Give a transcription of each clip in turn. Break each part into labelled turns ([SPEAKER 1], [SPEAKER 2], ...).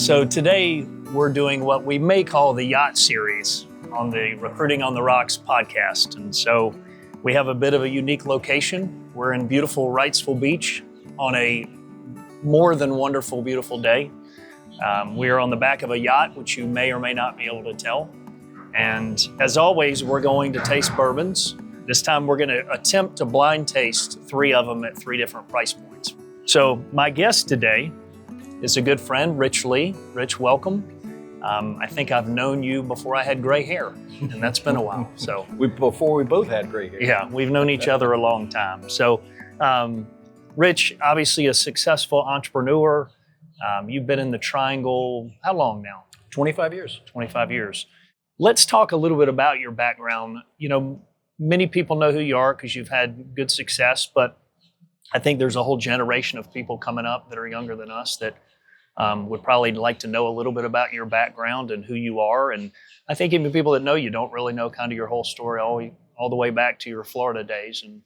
[SPEAKER 1] So today we're doing what we may call the Yacht Series on the Recruiting on the Rocks podcast. And so we have a bit of a unique location. We're in beautiful Wrightsville Beach on a more than wonderful, beautiful day. We are on the back of a yacht, which you may or may not be able to tell. And as always, we're going to taste bourbons. This time we're going to attempt to blind taste 3 of them at 3 different price points. So my guest today is a good friend, Rich Lee. Rich, welcome. I think I've known you before I had gray hair, and that's been a while. So
[SPEAKER 2] before we both had gray hair.
[SPEAKER 1] Yeah, we've known each other a long time. So Rich, obviously a successful entrepreneur. You've been in the Triangle, how long now?
[SPEAKER 2] 25 years.
[SPEAKER 1] 25 years. Let's talk a little bit about your background. You know, many people know who you are because you've had good success, but I think there's a whole generation of people coming up that are younger than us that would probably like to know a little bit about your background and who you are. And I think even people that know you don't really know kind of your whole story all the way back to your Florida days and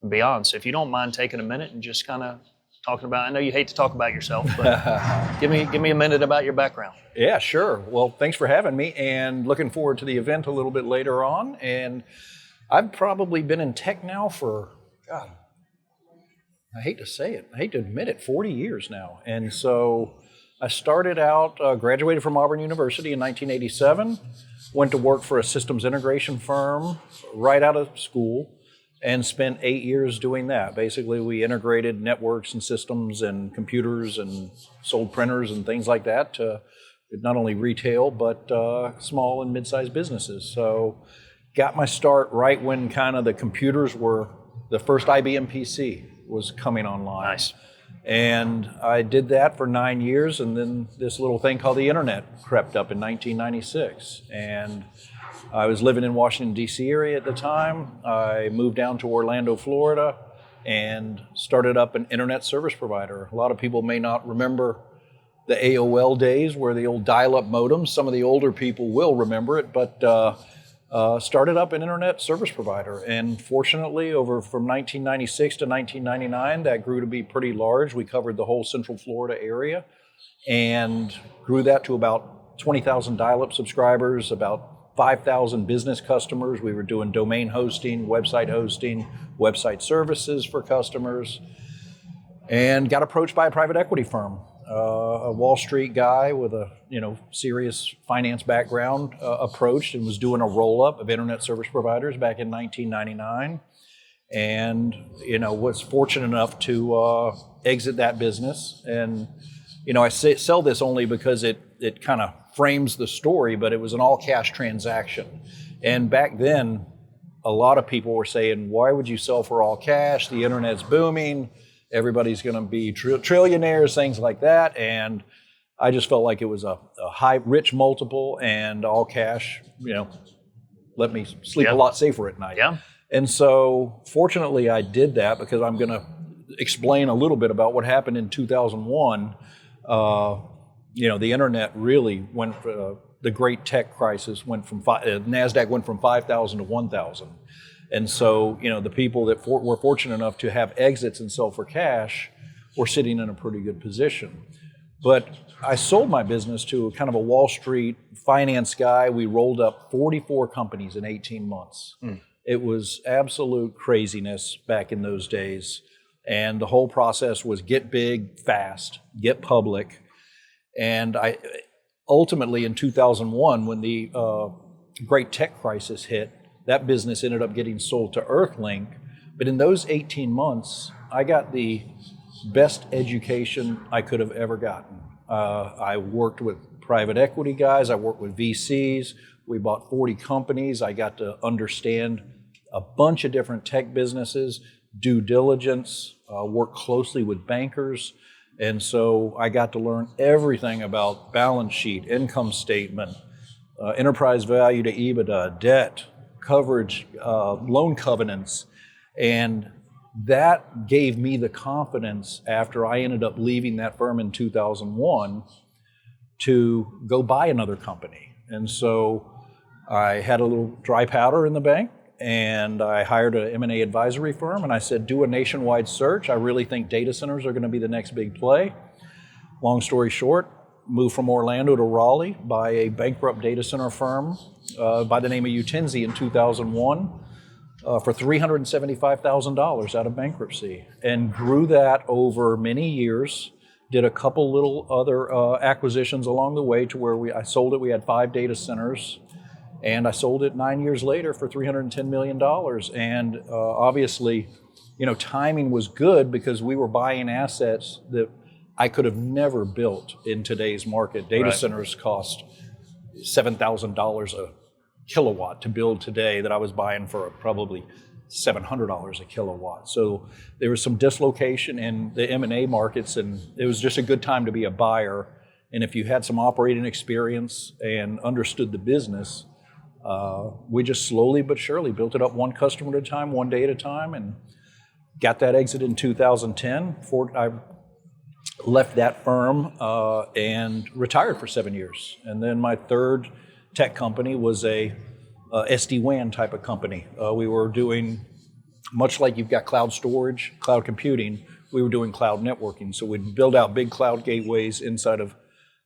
[SPEAKER 1] beyond. So if you don't mind taking a minute and just kind of talking about, I know you hate to talk about yourself, but give me a minute about your background.
[SPEAKER 2] Yeah, sure. Well, thanks for having me, and looking forward to the event a little bit later on. And I've probably been in tech now for, God, I hate to say it, I hate to admit it, 40 years now. And so I started out, graduated from Auburn University in 1987, went to work for a systems integration firm right out of school, and spent 8 years doing that. Basically, we integrated networks and systems and computers and sold printers and things like that to not only retail, but small and mid-sized businesses. So got my start right when kind of the computers were, the first IBM PC was coming online.
[SPEAKER 1] Nice.
[SPEAKER 2] And I did that for 9 years, and then this little thing called the internet crept up in 1996. And I was living in Washington, D.C. area at the time. I moved down to Orlando, Florida, and started up an internet service provider. A lot of people may not remember the AOL days where the old dial-up modems. Some of the older people will remember it, but started up an internet service provider. And fortunately, from 1996 to 1999, that grew to be pretty large. We covered the whole Central Florida area and grew that to about 20,000 dial-up subscribers, about 5,000 business customers. We were doing domain hosting, website services for customers, and got approached by a private equity firm, a Wall Street guy with a serious finance background approached and was doing a roll-up of internet service providers back in 1999, and was fortunate enough to exit that business. And I sell this only because it kind of frames the story, but it was an all-cash transaction. And back then, a lot of people were saying, why would you sell for all cash? The internet's booming. Everybody's going to be trillionaires, things like that. And I just felt like it was a high, rich multiple, and all cash, let me sleep a lot safer at night.
[SPEAKER 1] Yeah.
[SPEAKER 2] And so fortunately I did that, because I'm going to explain a little bit about what happened in 2001. The internet really went, the great tech crisis went from, NASDAQ went from 5,000 to 1,000. And so, the people that were fortunate enough to have exits and sell for cash were sitting in a pretty good position. But I sold my business to kind of a Wall Street finance guy. We rolled up 44 companies in 18 months. It was absolute craziness back in those days. And the whole process was get big fast, get public. And I ultimately, in 2001, when the great tech crisis hit, that business ended up getting sold to Earthlink. But in those 18 months, I got the best education I could have ever gotten. I worked with private equity guys. I worked with VCs. We bought 40 companies. I got to understand a bunch of different tech businesses, due diligence, work closely with bankers. And so I got to learn everything about balance sheet, income statement, enterprise value to EBITDA, debt, coverage, loan covenants. And that gave me the confidence after I ended up leaving that firm in 2001 to go buy another company. And so I had a little dry powder in the bank, and I hired an M&A advisory firm, and I said, do a nationwide search. I really think data centers are going to be the next big play. Long story short, moved from Orlando to Raleigh by a bankrupt data center firm by the name of Utensi in 2001 for $375,000 out of bankruptcy, and grew that over many years. Did a couple little other acquisitions along the way to where I sold it. We had 5 data centers, and I sold it 9 years later for $310 million. And obviously, timing was good because we were buying assets that I could have never built in today's market. Data centers cost $7,000 a kilowatt to build today that I was buying for probably $700 a kilowatt. So there was some dislocation in the M&A markets, and it was just a good time to be a buyer. And if you had some operating experience and understood the business, we just slowly but surely built it up one customer at a time, one day at a time, and got that exit in 2010. I left that firm and retired for 7 years. And then my third tech company was a SD-WAN type of company. We were doing, much like you've got cloud storage, cloud computing, we were doing cloud networking. So we'd build out big cloud gateways inside of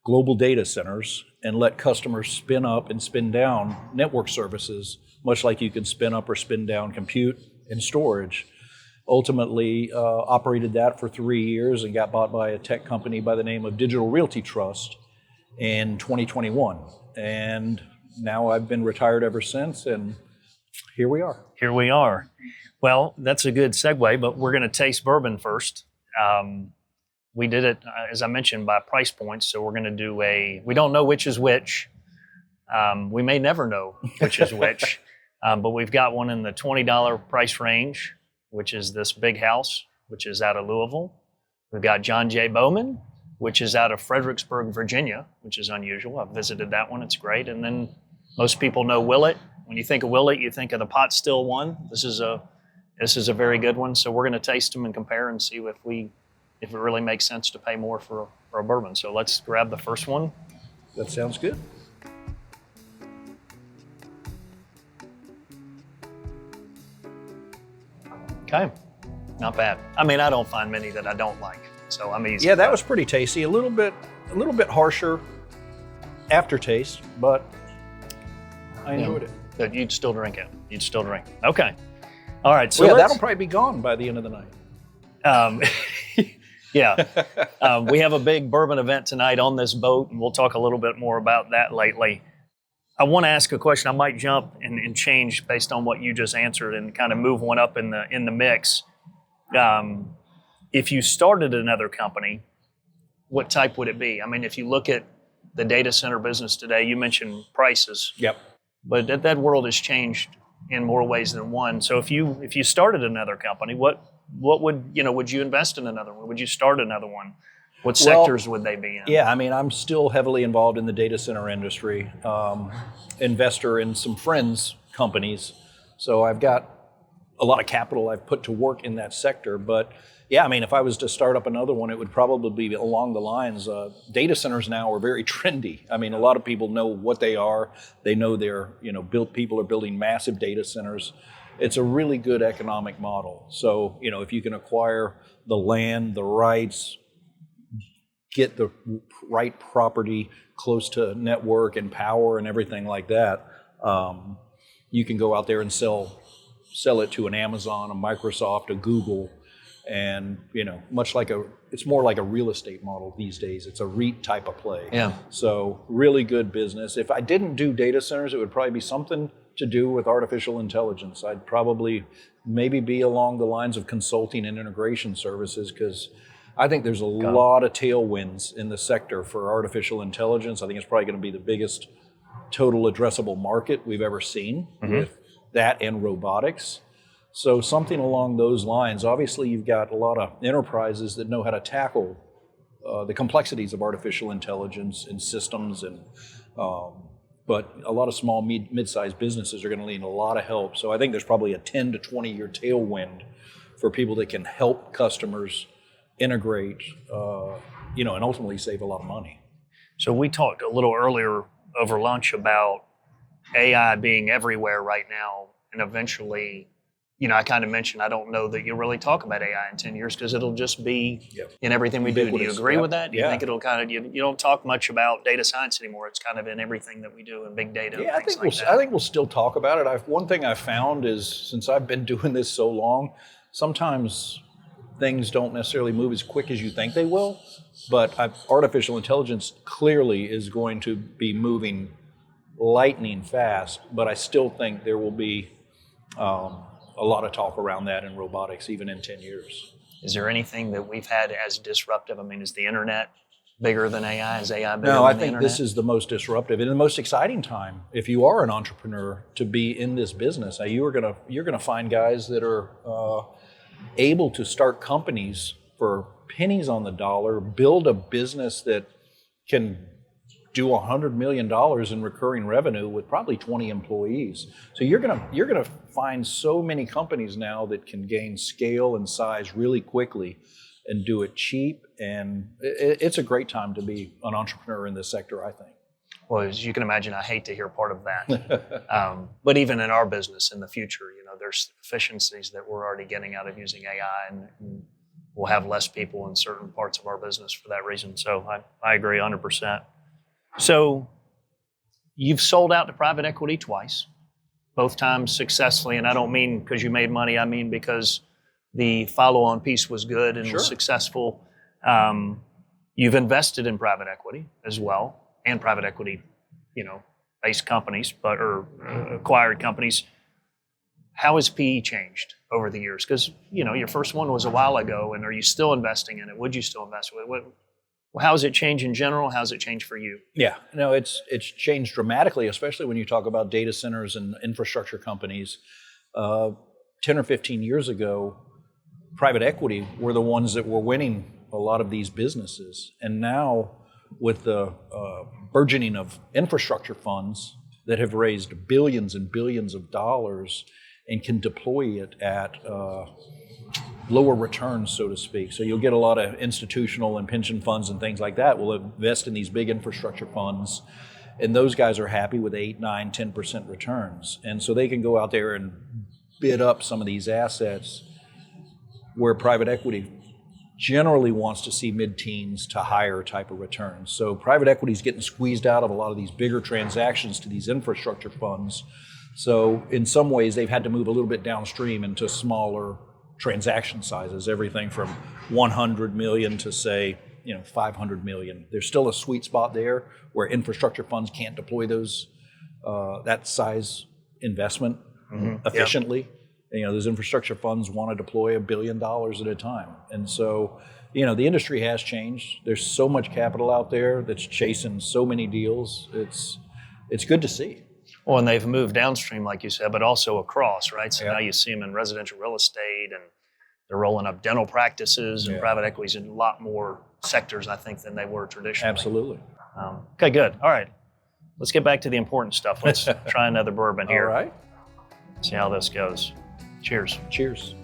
[SPEAKER 2] global data centers and let customers spin up and spin down network services, much like you can spin up or spin down compute and storage. Ultimately operated that for 3 years and got bought by a tech company by the name of Digital Realty Trust in 2021. And now I've been retired ever since, and here we are.
[SPEAKER 1] Here we are. Well, that's a good segue, but we're going to taste bourbon first. We did it, as I mentioned, by price points, so we're going to do we don't know which is which. We may never know which is which, but we've got one in the $20 price range, which is this Big House, which is out of Louisville. We've got John J. Bowman, which is out of Fredericksburg, Virginia, which is unusual. I've visited that one. It's great. And then most people know Willet. When you think of Willet, you think of the pot still one. This is a very good one. So we're going to taste them and compare and see if it really makes sense to pay more for a bourbon. So let's grab the first one.
[SPEAKER 2] That sounds good.
[SPEAKER 1] Okay, not bad. I mean, I don't find many that I don't like, so I'm easy.
[SPEAKER 2] Yeah, that was pretty tasty. A little bit harsher aftertaste, but I enjoyed it.
[SPEAKER 1] But you'd still drink it. Okay. All right. So
[SPEAKER 2] that'll probably be gone by the end of the night.
[SPEAKER 1] Yeah. We have a big bourbon event tonight on this boat, and we'll talk a little bit more about that lately. I want to ask a question. I might jump and change based on what you just answered and kind of move one up in the mix. If you started another company, what type would it be? I mean, if you look at the data center business today, you mentioned prices.
[SPEAKER 2] Yep.
[SPEAKER 1] But that world has changed in more ways than one. So if you started another company, what would you invest in another one? Would you start another one? What sectors would they be in?
[SPEAKER 2] Yeah, I mean, I'm still heavily involved in the data center industry, investor in some friends' companies. So I've got a lot of capital I've put to work in that sector. But yeah, I mean, if I was to start up another one, it would probably be along the lines, data centers now are very trendy. I mean, a lot of people know what they are. They know they're, people are building massive data centers. It's a really good economic model. So, if you can acquire the land, the rights, get the right property close to network and power and everything like that, you can go out there and sell it to an Amazon, a Microsoft, a Google, and it's more like a real estate model these days. It's a REIT type of play.
[SPEAKER 1] Yeah.
[SPEAKER 2] So really good business. If I didn't do data centers, it would probably be something to do with artificial intelligence. I'd probably maybe be along the lines of consulting and integration services, because I think there's a lot of tailwinds in the sector for artificial intelligence. I think it's probably going to be the biggest total addressable market we've ever seen with that and robotics. So something along those lines. Obviously, you've got a lot of enterprises that know how to tackle the complexities of artificial intelligence and systems, but a lot of small, mid-sized businesses are going to need a lot of help. So I think there's probably a 10 to 20-year tailwind for people that can help customers integrate, and ultimately save a lot of money.
[SPEAKER 1] So we talked a little earlier over lunch about AI being everywhere right now, and eventually I kind of mentioned, I don't know that you'll really talk about AI in 10 years because it'll just be in everything we do. Do you agree with that? Do you think it'll kind of, you don't talk much about data science anymore. It's kind of in everything that we do in big data.
[SPEAKER 2] Yeah, I think we'll still talk about it. One thing I've found is, since I've been doing this so long, sometimes things don't necessarily move as quick as you think they will, but artificial intelligence clearly is going to be moving lightning fast, but I still think there will be a lot of talk around that in robotics, even in 10 years.
[SPEAKER 1] Is there anything that we've had as disruptive? I mean, is the internet bigger than AI? Is AI bigger than the internet?
[SPEAKER 2] No, I think this is the most disruptive and the most exciting time, if you are an entrepreneur, to be in this business. Now, you're gonna find guys that are able to start companies for pennies on the dollar, build a business that can do $100 million in recurring revenue with probably 20 employees. So you're gonna find so many companies now that can gain scale and size really quickly and do it cheap. And it's a great time to be an entrepreneur in this sector, I think.
[SPEAKER 1] Well, as you can imagine, I hate to hear part of that. But even in our business in the future, there's efficiencies that we're already getting out of using AI, and we'll have less people in certain parts of our business for that reason. So I agree 100%. So you've sold out to private equity twice, both times successfully. And I don't mean because you made money. I mean because the follow-on piece was good and was successful. You've invested in private equity as well, and private equity, based companies, or acquired companies. How has PE changed over the years? Because, your first one was a while ago, and are you still investing in it? Would you still invest with it? How has it changed in general? How has it changed for you?
[SPEAKER 2] Yeah, no, it's changed dramatically, especially when you talk about data centers and infrastructure companies. 10 or 15 years ago, private equity were the ones that were winning a lot of these businesses. And now, with the burgeoning of infrastructure funds that have raised billions and billions of dollars and can deploy it at lower returns, so to speak. So you'll get a lot of institutional and pension funds and things like that will invest in these big infrastructure funds, and those guys are happy with 8, 9, 10% returns. And so they can go out there and bid up some of these assets where private equity generally wants to see mid-teens to higher type of returns. So private equity is getting squeezed out of a lot of these bigger transactions to these infrastructure funds. So in some ways, they've had to move a little bit downstream into smaller transaction sizes, everything from 100 million to, say, 500 million. There's still a sweet spot there where infrastructure funds can't deploy that size investment efficiently. Yep. Those infrastructure funds want to deploy $1 billion at a time. And so, the industry has changed. There's so much capital out there that's chasing so many deals. It's good to see.
[SPEAKER 1] Well, and they've moved downstream, like you said, but also across, right? So now you see them in residential real estate, and they're rolling up dental practices and private equities in a lot more sectors, I think, than they were traditionally.
[SPEAKER 2] Absolutely.
[SPEAKER 1] Okay, good. All right. Let's get back to the important stuff. Let's try another bourbon here.
[SPEAKER 2] All right.
[SPEAKER 1] See how this goes. Cheers.
[SPEAKER 2] Cheers.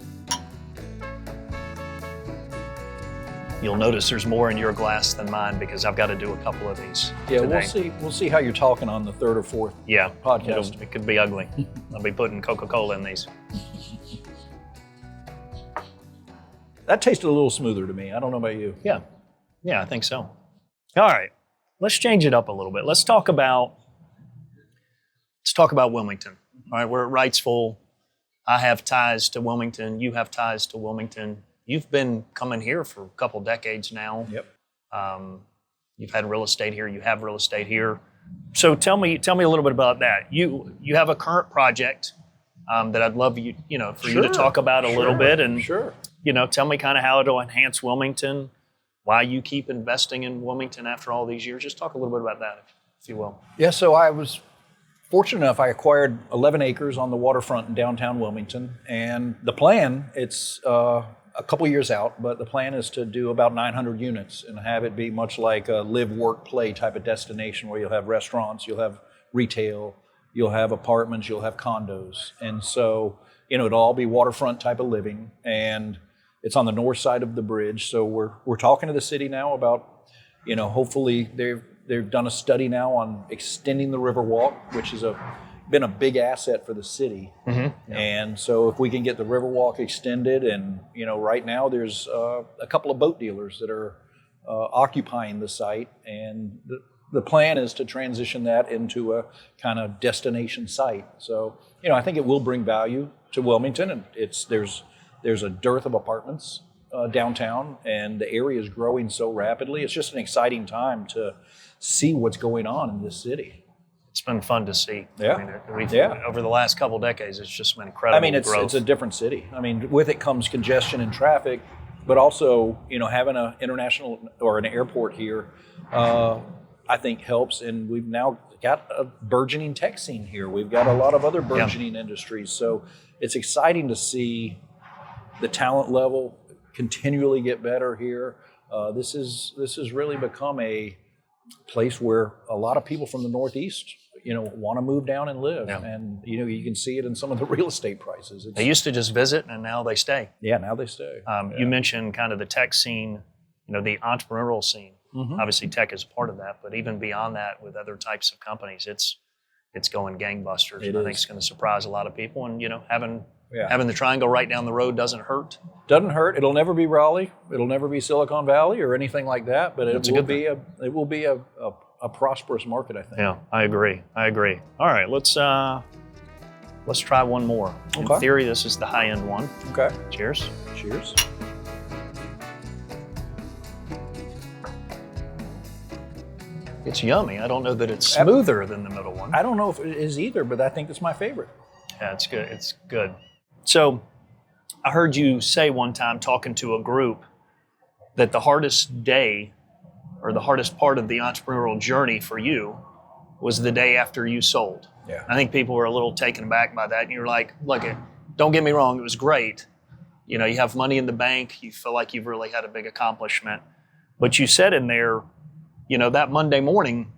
[SPEAKER 1] You'll notice there's more in your glass than mine because I've got to do a couple of these today.
[SPEAKER 2] We'll see how you're talking on the third or fourth podcast.
[SPEAKER 1] It could be ugly. I'll be putting Coca-Cola in these.
[SPEAKER 2] That tasted a little smoother to me. I don't know about you.
[SPEAKER 1] Yeah, I think so. All right, let's change it up a little bit. Let's talk about Wilmington. All right, we're at Wrightsville. I have ties to Wilmington. You have ties to Wilmington. You've been coming here for a couple decades now.
[SPEAKER 2] Yep.
[SPEAKER 1] You've had real estate here. You have real estate here. So tell me a little bit about that. You have a current project that I'd love you to talk about a little bit, and tell me kind of how it'll enhance Wilmington, why you keep investing in Wilmington after all these years. Just talk a little bit about that, if you will.
[SPEAKER 2] Yeah. So I was fortunate enough. I acquired 11 acres on the waterfront in downtown Wilmington, and the plan, it's a couple years out, but the plan is to do about 900 units and have it be much like a live, work, play type of destination where you'll have restaurants, you'll have retail, you'll have apartments, you'll have condos. And so, it'll all be waterfront type of living, and it's on the north side of the bridge. So we're talking to the city now about, hopefully they've done a study now on extending the Riverwalk, which is a been a big asset for the city. And so if we can get the Riverwalk extended, and right now there's a couple of boat dealers that are occupying the site, and the plan is to transition that into a kind of destination site. So I think it will bring value to Wilmington, and there's a dearth of apartments downtown, and the area is growing so rapidly. It's just an exciting time to see what's going on in this city.
[SPEAKER 1] It's been fun to see.
[SPEAKER 2] Yeah.
[SPEAKER 1] Over the last couple decades, it's just been incredible.
[SPEAKER 2] I mean, it's a different city. I mean, with it comes congestion and traffic, but also, having an international or an airport here, I think helps. And we've now got a burgeoning tech scene here. We've got a lot of other burgeoning industries. So it's exciting to see the talent level continually get better here. This has really become a place where a lot of people from the Northeast, want to move down and live. And, you can see it in some of the real estate prices.
[SPEAKER 1] They used to just visit, and now they stay.
[SPEAKER 2] Yeah, now they stay.
[SPEAKER 1] You mentioned kind of the tech scene, the entrepreneurial scene. Obviously, tech is part of that, but even beyond that, with other types of companies, it's going gangbusters. I think it's going to surprise a lot of people. And, having the triangle right down the road doesn't hurt.
[SPEAKER 2] Doesn't hurt. It'll never be Raleigh. It'll never be Silicon Valley or anything like that. But it will be a prosperous market, I think.
[SPEAKER 1] Yeah, I agree. All right, let's try one more. In theory, this is the high end one.
[SPEAKER 2] Okay.
[SPEAKER 1] Cheers.
[SPEAKER 2] Cheers.
[SPEAKER 1] It's yummy. I don't know that it's smoother than the middle one.
[SPEAKER 2] I don't know if it is either, but I think it's my favorite.
[SPEAKER 1] Yeah, it's good. It's good. So I heard you say one time talking to a group that the hardest day or the hardest part of the entrepreneurial journey for you was the day after you sold.
[SPEAKER 2] Yeah.
[SPEAKER 1] I think people were a little taken aback by that. And you're like, look, don't get me wrong, it was great. You have money in the bank. You feel like you've really had a big accomplishment. But you said in there, that Monday morning,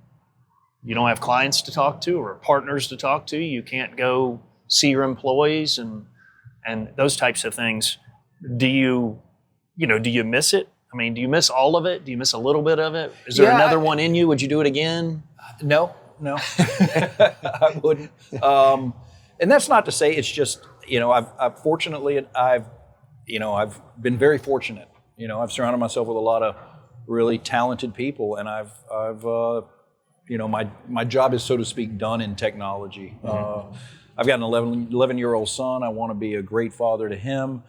[SPEAKER 1] you don't have clients to talk to or partners to talk to. You can't go see your employees and those types of things. Do you miss it? I mean, do you miss all of it? Do you miss a little bit of it? Is there another one in you? Would you do it again?
[SPEAKER 2] No, I wouldn't. And that's not to say it's just, I've been very fortunate. I've surrounded myself with a lot of really talented people, and I've my job is, so to speak, done in technology. I've got an 11-year-old son. I want to be a great father to him.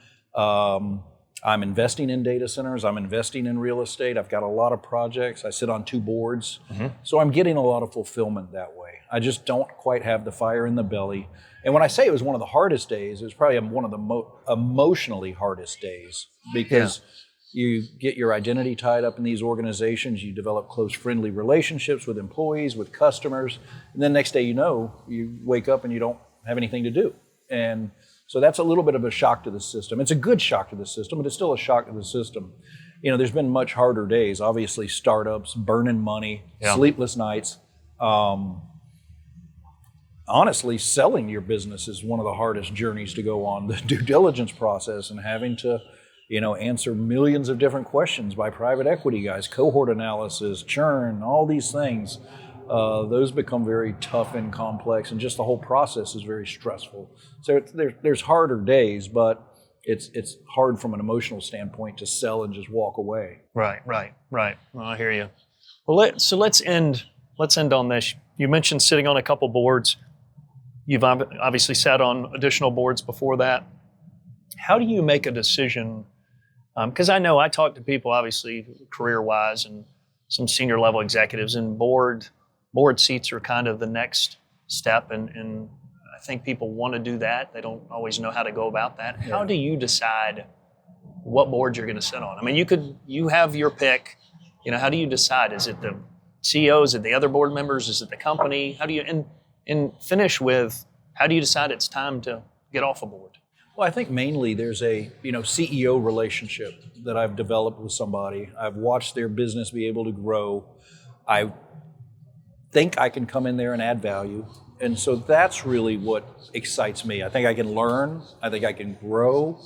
[SPEAKER 2] I'm investing in data centers. I'm investing in real estate. I've got a lot of projects. I sit on 2 boards. So I'm getting a lot of fulfillment that way. I just don't quite have the fire in the belly. And when I say it was one of the hardest days, it was probably one of the emotionally hardest days, because you get your identity tied up in these organizations. You develop close, friendly relationships with employees, with customers. And then next day, you wake up and you don't have anything to do. And so that's a little bit of a shock to the system. It's a good shock to the system, but it's still a shock to the system. There's been much harder days, obviously, startups, burning money, sleepless nights. Honestly, selling your business is one of the hardest journeys to go on. The due diligence process and having to, answer millions of different questions by private equity guys, cohort analysis, churn, all these things. Those become very tough and complex, and just the whole process is very stressful. So there's harder days, but it's hard from an emotional standpoint to sell and just walk away.
[SPEAKER 1] Right. Well, I hear you. Well, let's end on this. You mentioned sitting on a couple boards. You've obviously sat on additional boards before that. How do you make a decision? Because I know I talk to people, obviously, career-wise, and some senior level executives, and board seats are kind of the next step, and I think people want to do that. They don't always know how to go about that. How do you decide what board you're going to sit on? I mean, you have your pick. How do you decide? Is it the CEO? Is it the other board members? Is it the company? How do you and finish with, how do you decide it's time to get off a board?
[SPEAKER 2] Well, I think mainly there's a CEO relationship that I've developed with somebody. I've watched their business be able to grow. I think I can come in there and add value. And so that's really what excites me. I think I can learn. I think I can grow.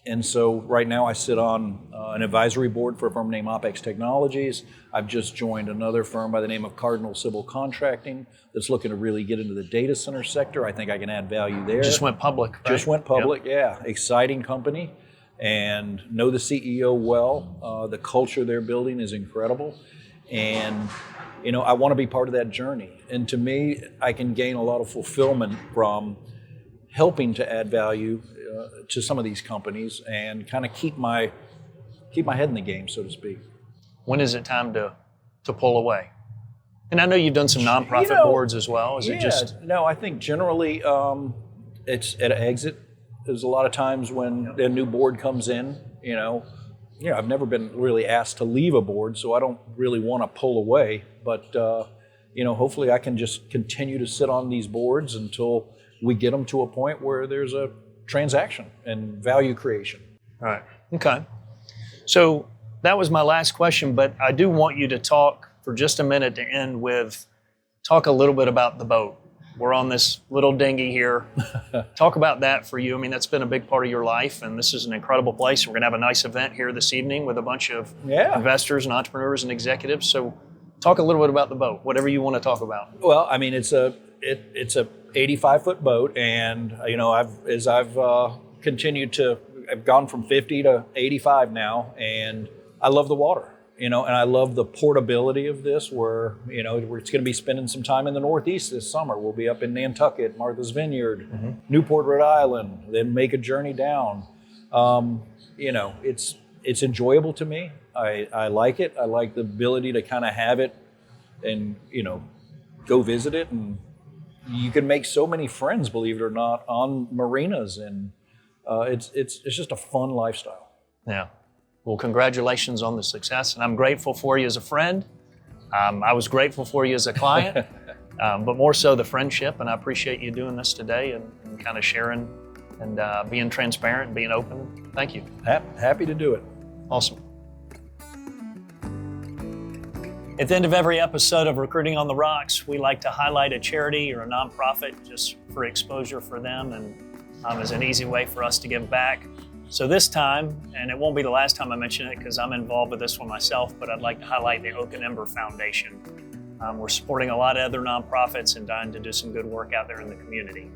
[SPEAKER 2] And so right now I sit on an advisory board for a firm named OpEx Technologies. I've just joined another firm by the name of Cardinal Civil Contracting that's looking to really get into the data center sector. I think I can add value there.
[SPEAKER 1] Just went public, right?
[SPEAKER 2] Just went public, yeah. Exciting company, and know the CEO well. The culture they're building is incredible. And I want to be part of that journey. And to me, I can gain a lot of fulfillment from helping to add value to some of these companies and kind of keep my head in the game, so to speak.
[SPEAKER 1] When is it time to pull away? And I know you've done some nonprofit boards as well. Is it just?
[SPEAKER 2] No, I think generally it's at an exit. There's a lot of times when a new board comes in, I've never been really asked to leave a board, so I don't really want to pull away. But, hopefully I can just continue to sit on these boards until we get them to a point where there's a transaction and value creation.
[SPEAKER 1] All right. Okay. So that was my last question, but I do want you to talk for just a minute to end with, talk a little bit about the boat. We're on this little dinghy here. Talk about that for you. I mean, that's been a big part of your life, and this is an incredible place. We're going to have a nice event here this evening with a bunch of investors and entrepreneurs and executives. So talk a little bit about the boat, whatever you want to talk about.
[SPEAKER 2] Well, I mean, it's a 85-foot boat, and I've continued to, I've gone from 50 to 85 now, and I love the water, and I love the portability of this. Where it's going to be spending some time in the Northeast this summer. We'll be up in Nantucket, Martha's Vineyard, Newport, Rhode Island, then make a journey down. It's enjoyable to me. I like it. I like the ability to kind of have it, and go visit it, and you can make so many friends, believe it or not, on marinas, and it's just a fun lifestyle.
[SPEAKER 1] Yeah. Well, congratulations on the success, and I'm grateful for you as a friend. I was grateful for you as a client, but more so the friendship, and I appreciate you doing this today and kind of sharing and being transparent and being open. Thank you.
[SPEAKER 2] Happy to do it.
[SPEAKER 1] Awesome. At the end of every episode of Recruiting on the Rocks, we like to highlight a charity or a nonprofit just for exposure for them and as an easy way for us to give back. So this time, and it won't be the last time I mention it because I'm involved with this one myself, but I'd like to highlight the Oak and Ember Foundation. We're supporting a lot of other nonprofits and dying to do some good work out there in the community.